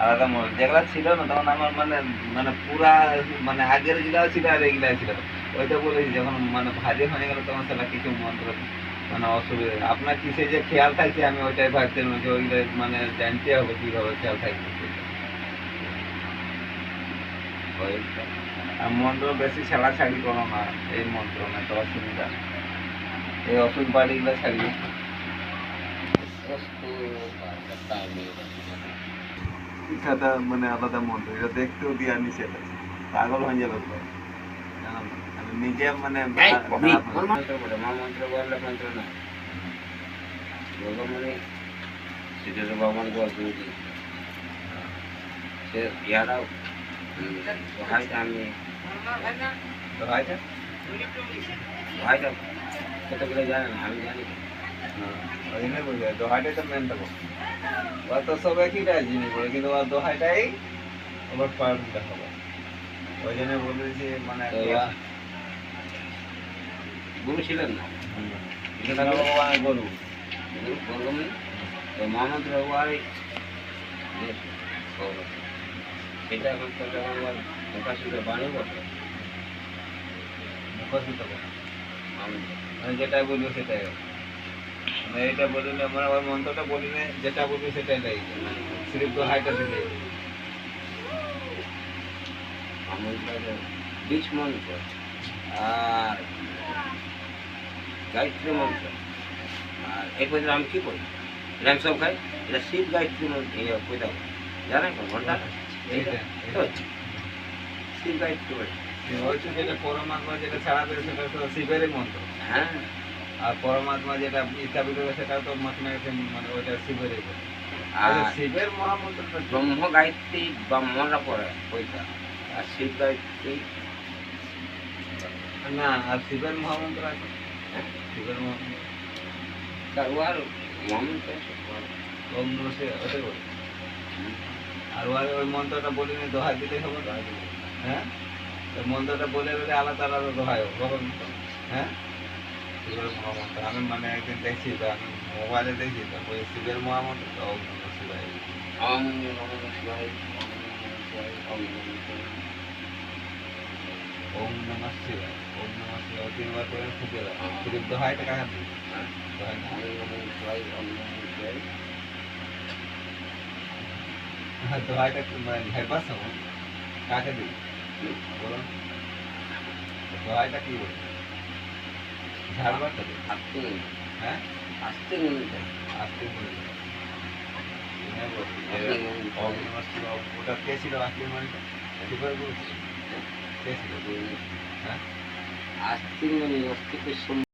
আলাদা মডেল যেগুলা ছিল না তখন আমার মানে মানে পুরা মানে আগের গুলাও ছিল আর এগুলা ছিল। ওইটা বলেছি যখন মানে ভাজে হয়ে গেল তখন সেটা কিছু মন্ত্র মানে অসুবিধা আপনার কিসে যে খেয়াল থাকছে আমি ওইটাই ভাবছিলাম যে ওইগুলো মানে জানতে হবে কিভাবে খেয়াল থাকবে ওইটা। আর মন্ত্র বেশি ছাড়াছাড়ি করো না এই মন্ত্র না তো অসুবিধা এই ওষুধ বাড়িগুলো ছাড়িয়ে শিক্ষাটা মানে আলাদা মন্ত্র এটা দেখতেও দিয়া নিষেধ আছে পাগল হয়ে যাবে তো আমি নিজে মানে মন্ত্র বলে মা মন্ত্র বললে মন্ত্র না মানে সেটা তো ভগবান বলতে সে ইয়ারাও দোহাইটা আমি দোহাইটা দোহাইটা কতগুলো জানে না আমি জানি ওই জন্য বলি দোহাইটাই তো মেন থাকো ওরা তো সব একই জিনিস বলে কিন্তু ওর দোহাইটাই ওভার পাওয়ার দেখাবো ওই জন্য বলেছি মানে গুরু ছিলেন না ভগবানের গরু বললাম তো মোহাম্মদ রঘুয়ারি সেটা এখন তো ভগবান প্রকাশিত বাণী বটে মুখস্থিত করে আমি যেটা বলবো সেটাই মানে এটা বলি না মানে ওই মন্ত্রটা বলি না যেটা বলবি সেটাই লাগবে সিরিপ দোহাইটা দিলে বীজ মন্ত্র আর গায়ত্রী মন্ত্র আর এরপর আমি কী করি এটা আমি সব খাই এটা শিব গায়ত্রী মন্ত্র কইতা জানেন ঘন্টা শিব গায়ত্রী বলে যেটা পরমাত্মা যেটা ছাড়া দেবে সেটা তো শিবেরই মন্ত্র হ্যাঁ আর পরমাত্মা যেটা স্থাপিত হবে সেটা তো মানে ওইটা শিবেরই আর শিবের মহামন্ত্রটা ব্রহ্ম গায়ত্রী ব্রাহ্মণরা পড়ে ওইটা আর শিব গায়ত্রী না আর শিবের মহামন্ত্র আছে শিবের মহামন্ত্র আর মহামন্ত্র ওম নমঃ শিবায় ওটাই বলি আর ওই মন্ত্রটা বলিনি দোহাই দিলেই হবে হ্যাঁ ওই মন্ত্রটা বলে বলে আলাদা আলাদা দোহাই কখন হ্যাঁ শিবের মহামন্ত্র আমি মানে একদিন দেখছি তো আমি মোবাইলে দেখছি তো ওই শিবের মহামন্ত্র তো ওম নমঃ শিবায় ওম নমঃ শিবায় ওম নমঃ শিবায় ওম নমঃ শিবায় তিনবার করে ফুটে দাও শিব দোহাইটা কাকা দিই দোহাই দোহাইটা মানে ভাইবাস হবো কাকে দিই বলুন দোহাইটা কি বলি ঝাড়বারটা দিই হ্যাঁ আসতে আসতে বলি ওটা কে ছিল আসলে মানিটা শিবের বলছি কে ছিল হ্যাঁ আসতে মানে